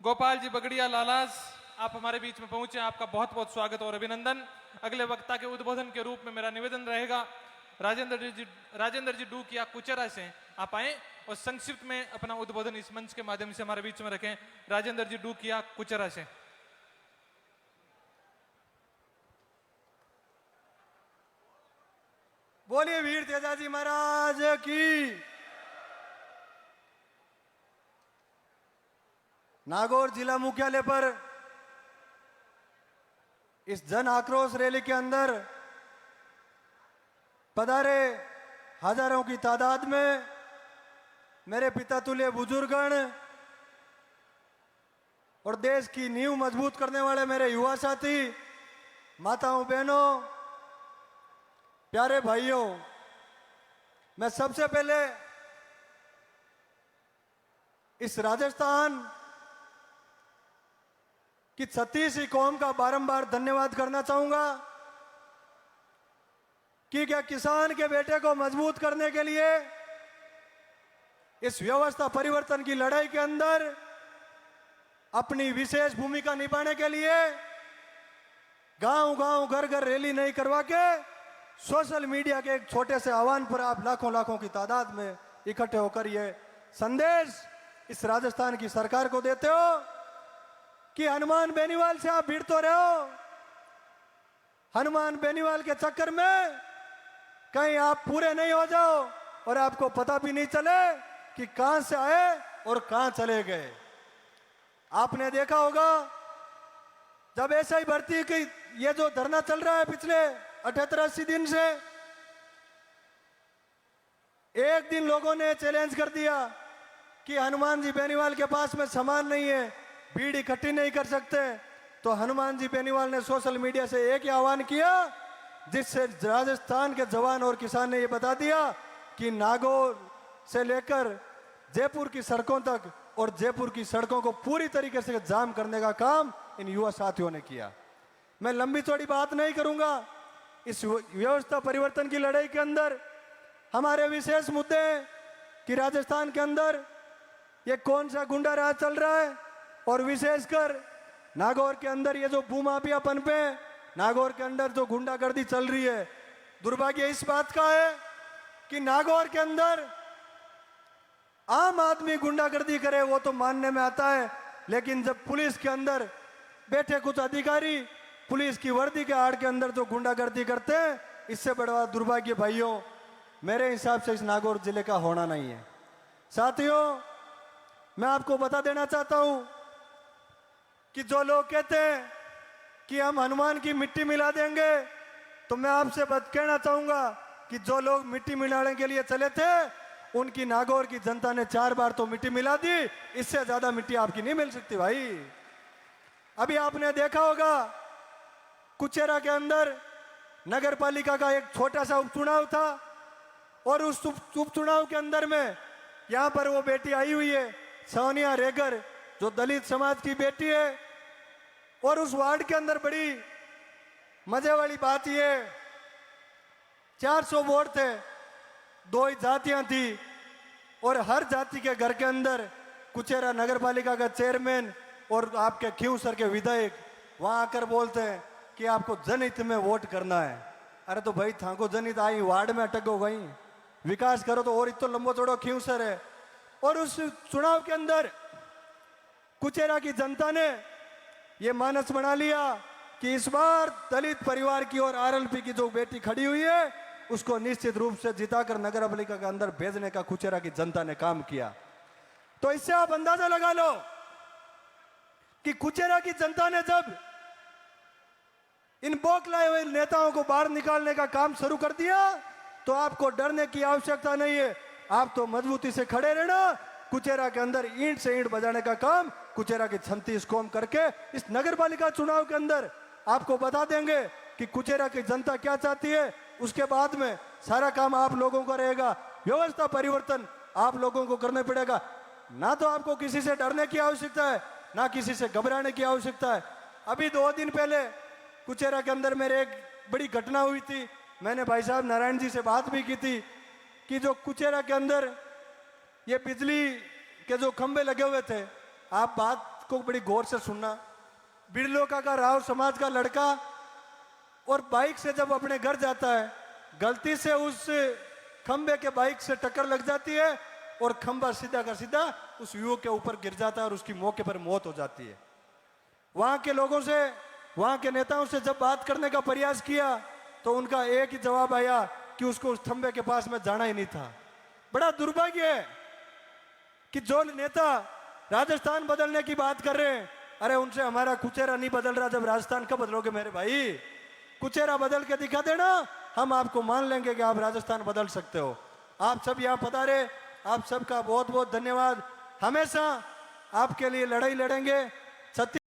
गोपाल जी बगड़िया लालास, आप हमारे बीच में पहुंचे, आपका बहुत बहुत स्वागत और अभिनंदन। अगले वक्ता के उद्बोधन के रूप में मेरा निवेदन रहेगा, राजेंद्र जी डू किया कुचेरा से आप आए और संक्षिप्त में अपना उद्बोधन इस मंच के माध्यम से हमारे बीच में रखें। राजेंद्र जी डू किया कुचेरा से। बोलिए वीर तेजाजी महाराज की। नागौर जिला मुख्यालय पर इस जन आक्रोश रैली के अंदर पधारे हजारों की तादाद में मेरे पिता तुल्य बुजुर्गण और देश की नींव मजबूत करने वाले मेरे युवा साथी, माताओं बहनों, प्यारे भाइयों, मैं सबसे पहले इस राजस्थान कि 36 कौम का बारंबार धन्यवाद करना चाहूंगा कि क्या किसान के बेटे को मजबूत करने के लिए इस व्यवस्था परिवर्तन की लड़ाई के अंदर अपनी विशेष भूमिका निभाने के लिए गांव-गांव, घर-घर रैली नहीं करवा के सोशल मीडिया के एक छोटे से आह्वान पर आप लाखों लाखों की तादाद में इकट्ठे होकर ये संदेश इस राजस्थान की सरकार को देते हो कि हनुमान बेनीवाल से आप भिड़ तो रहे हो, हनुमान बेनीवाल के चक्कर में कहीं आप पूरे नहीं हो जाओ और आपको पता भी नहीं चले कि कहां से आए और कहां चले गए। आपने देखा होगा जब ऐसा ही भर्ती की ये जो धरना चल रहा है पिछले 78-80 दिन से, एक दिन लोगों ने चैलेंज कर दिया कि हनुमान जी बेनीवाल के पास में सामान नहीं है, भीड़ इकट्ठी नहीं कर सकते, तो हनुमान जी बेनीवाल ने सोशल मीडिया से एक ही आह्वान किया जिससे राजस्थान के जवान और किसान ने यह बता दिया कि नागौर से लेकर जयपुर की सड़कों तक और जयपुर की सड़कों को पूरी तरीके से जाम करने का काम इन युवा साथियों ने किया। मैं लंबी चौड़ी बात नहीं करूंगा। इस व्यवस्था परिवर्तन की लड़ाई के अंदर हमारे विशेष मुद्दे कि राजस्थान के अंदर ये कौन सा गुंडा राज चल रहा है और विशेषकर नागौर के अंदर ये जो भूमाफिया पनपे, नागौर के अंदर जो गुंडागर्दी चल रही है। दुर्भाग्य इस बात का है कि नागौर के अंदर आम आदमी गुंडागर्दी करे वो तो मानने में आता है, लेकिन जब पुलिस के अंदर बैठे कुछ अधिकारी पुलिस की वर्दी के आड़ के अंदर जो गुंडागर्दी करते हैं, इससे बड़ा दुर्भाग्य भाइयों मेरे हिसाब से इस नागौर जिले का होना नहीं है। साथियों, मैं आपको बता देना चाहता हूं कि जो लोग कहते हैं कि हम हनुमान की मिट्टी मिला देंगे, तो मैं आपसे बात कहना चाहूंगा कि जो लोग मिट्टी मिलाने के लिए चले थे उनकी नागौर की जनता ने 4 बार तो मिट्टी मिला दी, इससे ज्यादा मिट्टी आपकी नहीं मिल सकती भाई। अभी आपने देखा होगा कुचेरा के अंदर नगर पालिका का एक छोटा सा उपचुनाव था और उस उपचुनाव के अंदर में यहां पर वो बेटी आई हुई है सोनिया रेगर, जो दलित समाज की बेटी है, और उस वार्ड के अंदर बड़ी मजे वाली बात ये 400 वोट थे, 2 ही जातियां थी और हर जाति के घर के अंदर कुचेरा नगर पालिका का चेयरमैन और आपके खींवसर के विधायक वहां आकर बोलते हैं कि आपको जनहित में वोट करना है। अरे तो भाई थाको जनहित आई वार्ड में अटक गो गई, विकास करो तो और इतना लंबो चौड़ो खींवसर है। और उस चुनाव के अंदर कुचेरा की जनता ने यह मानस बना लिया कि इस बार दलित परिवार की और आरएलपी की जो बेटी खड़ी हुई है उसको निश्चित रूप से जिताकर नगर पालिका के अंदर भेजने का कुचेरा की जनता ने काम किया। तो इससे आप अंदाजा लगा लो कि कुचेरा की जनता ने जब इन बौखलाए हुए नेताओं को बाहर निकालने का काम शुरू कर दिया तो आपको डरने की आवश्यकता नहीं है, आप तो मजबूती से खड़े रहना। कुचेरा के अंदर ईंट से ईंट बजाने का काम कुचेरा की 36 कौम करके इस नगर पालिका चुनाव के अंदर आपको बता देंगे कि कुचेरा की जनता क्या चाहती है। उसके बाद में सारा काम आप लोगों का रहेगा, व्यवस्था परिवर्तन आप लोगों को करना पड़ेगा। ना तो आपको किसी से डरने की आवश्यकता है, ना किसी से घबराने की आवश्यकता है। अभी 2 दिन पहले कुचेरा के अंदर मेरे एक बड़ी घटना हुई थी, मैंने भाई साहब नारायण जी से बात भी की थी कि जो कुचेरा के अंदर ये बिजली के जो खंभे लगे हुए थे, आप बात को बड़ी गौर से सुनना। बिरलोका का राव समाज का लड़का और बाइक से जब अपने घर जाता है, गलती से उस खंबे के बाइक से टक्कर लग जाती है और खंबा सीधा का सीधा उस युवक के ऊपर गिर जाता है और उसकी मौके पर मौत हो जाती है। वहां के लोगों से, वहां के नेताओं से जब बात करने का प्रयास किया तो उनका एक ही जवाब आया कि उसको उस खंबे के पास में जाना ही नहीं था। बड़ा दुर्भाग्य है कि जो नेता राजस्थान बदलने की बात कर रहे हैं, अरे उनसे हमारा कुचेरा नहीं बदल रहा। जब राजस्थान कब बदलोगे मेरे भाई? कुचेरा बदल के दिखा देना, हम आपको मान लेंगे कि आप राजस्थान बदल सकते हो। आप सब यहाँ पधारे, आप सबका बहुत बहुत धन्यवाद। हमेशा आपके लिए लड़ाई लड़ेंगे।